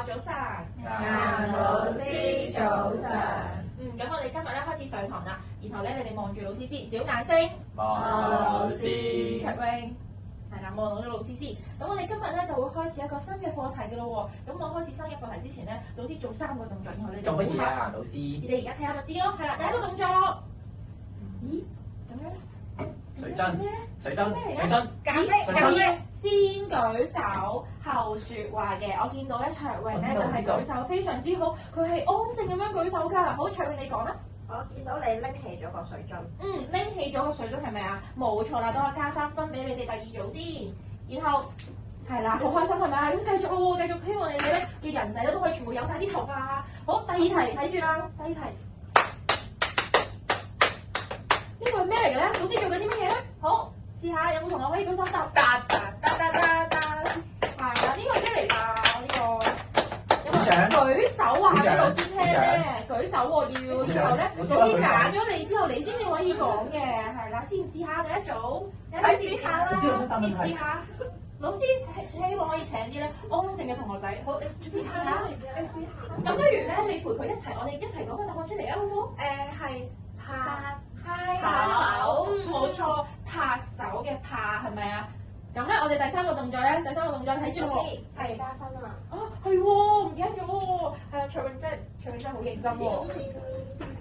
早晨。顏老師早晨。咁我哋今日咧開始上堂啦，然後咧你哋望住老師先，小眼睛。望老師。卓穎。係啦，望到老師先。咁我哋今日咧就會開始一個新嘅課題嘅咯喎。咁我開始新嘅課題之前咧，老師做3個動作，然後你哋做乜嘢啊，老師？你哋而家睇下就知咯。係啦，第一個動作。咦？咁樣？水樽。水樽。水樽。先舉手後説話嘅，我見到咧卓穎咧就係舉手非常之好，佢係安靜咁樣舉手㗎。好，卓穎你講啦。我見到你拎起咗個水樽。拎起咗個水樽係咪啊？冇錯啦，等我加3分俾你哋第2組先。然後係啦，好開心係咪啊？咁繼續咯喎，繼續希望你哋咧嘅人仔都可以全部有晒啲頭髮。好，第2題睇住啦，第2題。呢個係咩嚟嘅咧？老師做緊啲乜嘢咧？好，試下有冇同學可以舉手答？係啦，呢個係咩嚟㗎？呢個有冇舉手話俾老師聽咧？舉手喎，然後咧老師揀咗你之後，你先至可以講嘅，係啦。試唔試下第一組？試下啦，試唔試下？老師希望可以請啲咧安靜嘅同學仔。好，你試唔試下？咁不如咧，你陪佢一齊，我哋一齊講個答案出嚟啊，好唔好？係拍手，冇錯，拍手嘅拍係咪啊？咁咧，我哋第3個動作咧，睇住咯喎。係加分啊！係喎，唔記得咗喎。係啊，卓穎真係好認真喎。唔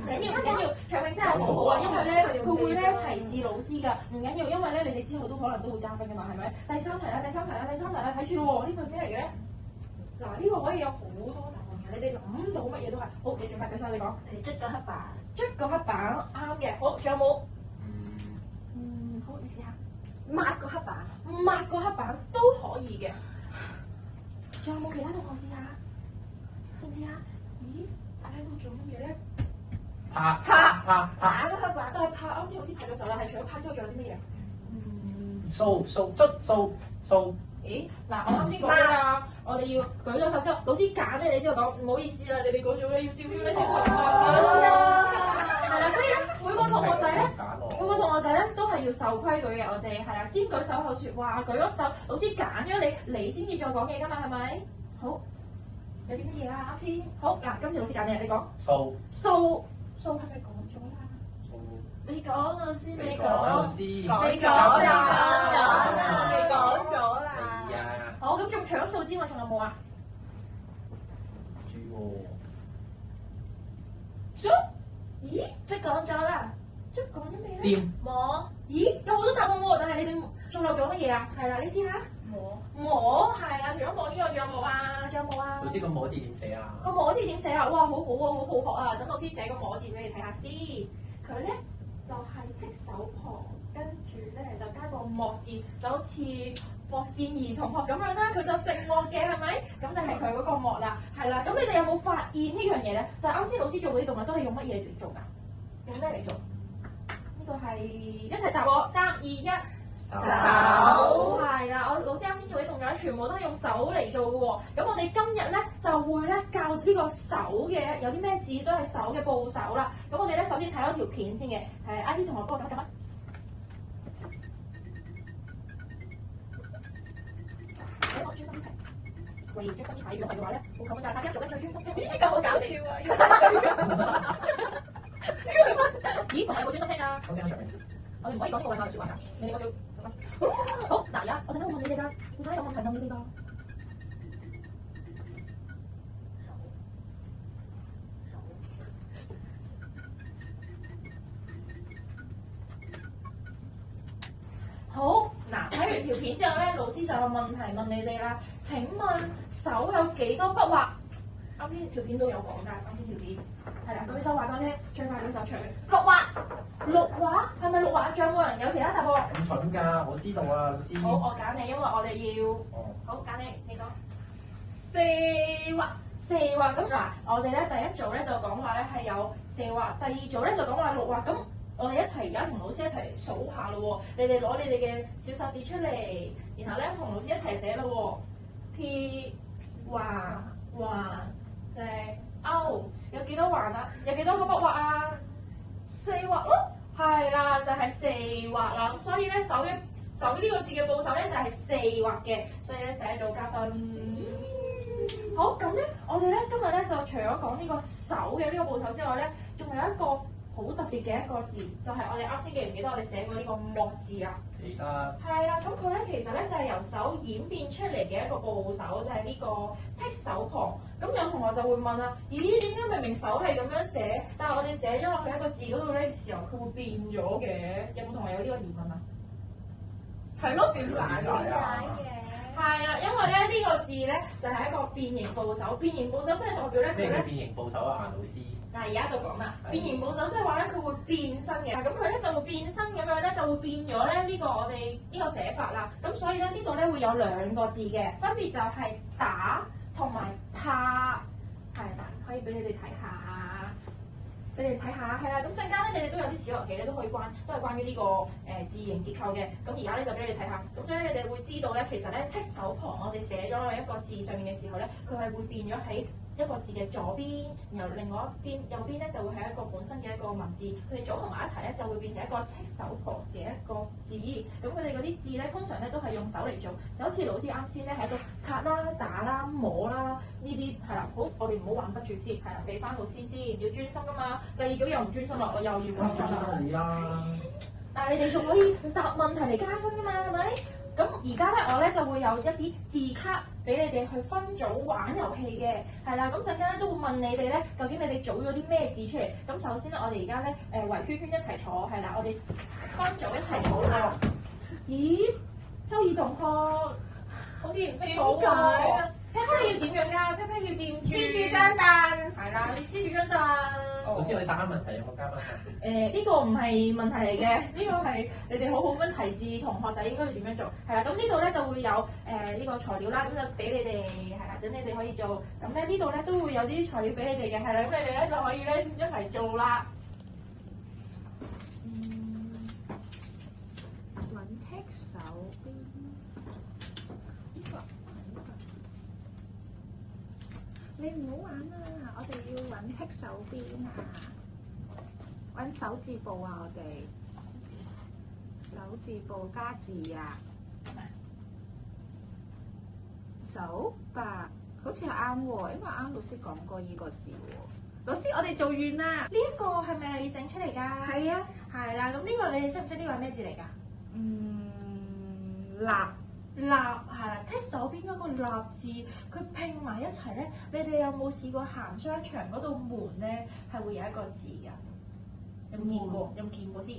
緊要，卓穎真係好好啊，因為咧佢會咧提示老師㗎。唔緊要，因為咧你哋之後都可能都會加分㗎嘛，係咪？第3題啦，睇住咯喎，呢個係咩嚟嘅咧？嗱，呢個可以有好多答案嘅，你哋諗到乜嘢都係。好，你盡快舉手，你講。你捽個黑板。捽個黑板，啱嘅。好，仲有冇？好，你試下。抹個黑板。抹個黑板都可以嘅。仲有冇其他同學試下？試唔試下？咦，大家喺度做乜嘢咧？拍個黑板。都係拍，啱先老師拍咗手啦，係除咗拍之後仲有啲乜嘢？掃。咦，嗱，我啱先講咗啦，我哋要舉咗手之後，老師揀咧，你之後講唔好意思啦，你哋嗰組咧要照標咧先做係啦，所以咧每個同學仔咧都係要守規矩嘅，我哋係啦，先舉手後説話，舉咗手，老師揀咗你先至再講嘢㗎嘛，係咪？好，有啲乜嘢啊？啱先，好嗱，今次老師揀你，你講。掃係咪講咗啦？你講老師，你講咗啦。好，咁仲除咗掃之外，仲有冇啊？捽？咦，捽講咗啦。捽講咗未咧？摸？咦，有好多答案喎，但係你哋仲漏咗乜嘢啊？係啦，你試下。摸係啦，除咗摸之外，仲有冇啊？老師個摸字點寫啊？個摸字點寫啊？哇，好好喎，好好學啊！等老師寫個摸字俾你睇下先。佢咧就係剔手旁，跟住咧就加個莫字，就好似莫善兒同學咁樣啦。佢就姓莫嘅，係咪？咁就係佢嗰個莫啦，係啦。咁你哋有冇發現呢樣嘢咧？就係啱先老師做嗰啲動物都係用乜嘢嚟做㗎？用咩嚟做？呢個係一齊答我，3、2、1。手係啦，我老師啱先做啲動作咧，全部都係用手嚟做嘅喎。咁我哋今日咧就會咧教呢個手嘅有啲咩字都係手嘅部首啦。咁我哋咧首先睇咗條片先嘅，係阿啲同學幫我撳一撳啊。好，我專心睇，為專心啲睇，如果係嘅話咧，我咁大家一做咧最專心啲，呢個好搞笑啊！咦，同學有冇專心聽啊？我哋唔可以講呢個為校嘅説話㗎，你哋嗰組好嗱，而家我陣間會問你哋㗎，點解有問題問你哋㗎？好嗱，睇完條片之後咧，老師就有問題問你哋啦。請問手有幾多筆畫？啱先條片都有講㗎，啱先條片係啦，舉手話俾我聽，最快舉手出嚟。6畫係咪6畫？仲有冇人有其他答案？咁蠢㗎，我知道啊，老師。好，我揀你，因為我哋要。好，揀你講。4畫咁嗱，我哋咧第一組咧就講話咧係有4畫，第2組咧就講話6畫。咁我哋一齊而家同老師一齊數下咯喎，你哋攞你哋嘅小手指出嚟，然後咧同老師一齊寫咯喎。P 橫直勾，有幾多橫啊？有幾多個筆畫啊？4畫咯，係啦，就係4畫啦。所以咧手呢個字嘅部首咧就係4畫嘅，所以咧第一組加分。好，咁咧，我哋咧今日咧就除咗講呢個手嘅呢個部首之外咧，仲有一個好特別嘅一個字，就係、我哋啱先記唔記得我哋寫過呢個莫字啊？記得係啦，咁佢咧其實咧就係由手演變出嚟嘅一個部首，就係、呢個剔手旁。咁有同學就會問啦，咦，點解明明手係咁樣寫，但係我哋寫咗落去一個字嗰度咧時候，佢會變咗嘅？有冇同學有呢個疑問啊？係咯，點解嘅？係啦，因為咧呢個字咧就係一個變形部首，變形部首即係代表咧佢咧。咩叫變形部首啊？顏老師。嗱，而家就講啦，變形部首即係話咧佢會變身嘅，咁佢咧就會變身咁樣咧就會變咗咧呢個我哋呢個寫法啦。咁所以咧呢度咧會有兩個字嘅，分別就係打同埋怕，係啦，可以俾你哋睇下。俾你哋睇下，係啦，咁陣間咧，你哋都有啲小遊戲咧，都係關於呢個字形結構嘅。咁而家咧就俾你哋睇下，咁所以咧你哋會知道咧，其實咧剔手旁我哋寫咗落一個字上面嘅時候咧，佢係會變咗喺一個字嘅左邊，然後另外一邊右邊咧就會係一個本身嘅一個文字，佢哋組合埋一齊咧就會變成一個剔手旁嘅一個字。咁佢哋嗰啲字咧通常咧都係用手嚟做，就好似老師啱先咧喺度拍啦、打啦、摸啦呢啲係啦。好，我哋唔好玩不住先，係啦，俾翻老師先，要專心噶嘛。第二組又唔專心啦，我又要講啦。你啦。但係你哋仲可以答問題嚟加分噶嘛，係咪？咁而家咧，我咧就會有一啲字卡俾你哋去分組玩遊戲嘅，係啦。咁陣間咧都會問你哋咧，究竟你哋組咗啲咩字出嚟？咁首先咧，我哋而家咧圍圈圈一齊坐，係啦，我哋分組一齊坐啦。咦，秋兒同學好似唔識數喎。Pat Pat 要點樣㗎？Pat Pat 要掂住張凳。係啦，你黐住張凳。老師，我哋答啱問題有冇加分啊？呢個唔係問題嚟嘅，呢個係你哋好好咁提示同學仔應該要點樣做。係啦，咁呢度咧就會有呢個材料啦，咁就俾你哋係啦，等你哋可以做。咁咧呢度咧都會有啲材料俾你哋嘅，係啦，咁你哋咧就可以咧一齊做啦。揾剔手邊。你唔好玩啊！我哋要揾剔手邊啊，揾手字部啊！我哋手字部加字啊，手白好似係啱喎，因為啱老師講過依個字喎。老師，我哋做完啦。呢一個係咪你整出嚟㗎？係啊，係啦，咁呢個你哋識唔識呢個係咩字嚟㗎？立係啦，剔手邊嗰個立字，佢拼埋一齊咧，你哋有冇試過行商場嗰度門咧係會有一個字㗎？有冇見過？有冇見過先？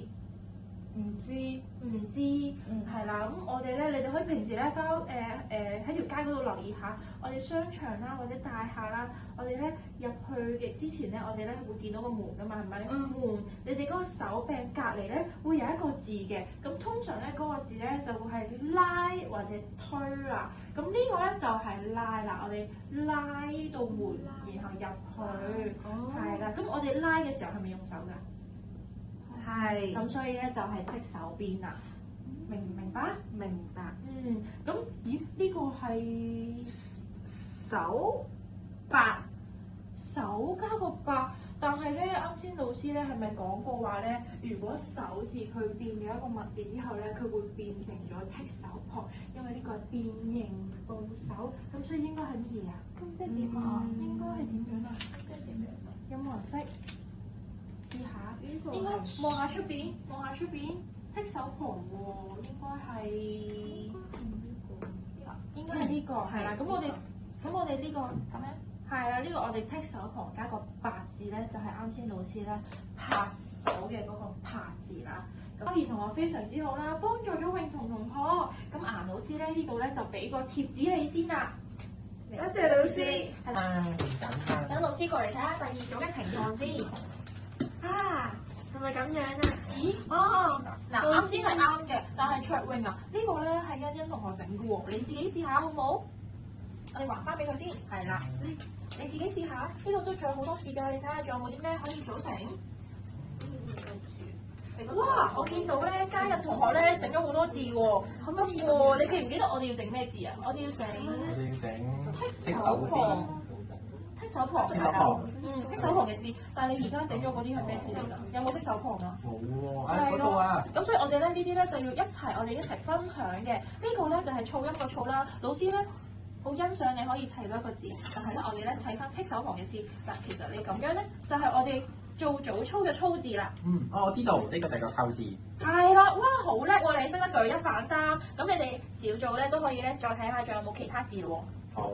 唔知，係啦。咁我哋咧，你哋可以平時咧翻喺條街嗰度留意下，我哋商場啦或者大廈啦，我哋咧入去嘅之前咧，我哋咧會見到個門㗎嘛，係咪？門，你哋嗰個手柄隔離咧會有一個字嘅，咁通常咧嗰個字咧就會係拉或者推啦。咁呢個咧就係拉啦，我哋拉到門，然後入去，係啦。咁我哋拉嘅時候係咪用手㗎？係。咁所以咧就係剔手邊啦，明唔明白？明白。咁咦呢個係手白，手加個白，但係咧啱先老師咧係咪講過話咧？如果手字佢變咗一個物字之後咧，佢會變成咗剔手旁，因為呢個係變形部首，咁所以應該係乜嘢啊？咁即係點啊？應該係點樣啊？即係點樣啊？有冇人識？試下，應該望下出邊，剔手旁喎，應該係呢個，係啦。咁我哋呢個咁樣，係啦，呢個我哋剔手旁加個白字咧，就係啱先老師咧拍手嘅嗰個拍字啦。咁兒同學非常之好啦，幫助咗泳彤同學。咁顏老師咧呢度咧就俾個貼紙你先啦。多謝老師。係啦，等老師過嚟睇下第二組嘅情況先。係咪咁樣啊？咦？哦，嗱，啱先係啱嘅，但係卓穎啊，呢個咧係欣欣同學整嘅喎，你自己試下好唔好？我哋還翻俾佢先，係啦，你自己試下，呢度都仲有好多字㗎，你睇下仲有冇啲咩可以組成？哇！我見到咧嘉欣同學咧整咗好多字喎，不過你記唔記得我哋要整咩字啊？我哋要整剔手旁。剔手旁係啦，剔手旁嘅字，但係你而家整咗嗰啲係咩字嚟㗎？有冇剔手旁啊？冇喎，嗰度啊。咁所以我哋咧呢啲咧就要我哋一齊分享嘅。呢個咧就係噪音個噪啦。老師咧好欣賞你可以砌到一個字，但係咧我哋咧砌翻剔手旁嘅字，嗱其實你咁樣咧就係我哋做早操嘅操字啦。我知道呢個就係個扣字。係啦，哇好叻喎！你識得舉一反三，咁你哋小組咧都可以咧再睇下仲有冇其他字咯喎。好。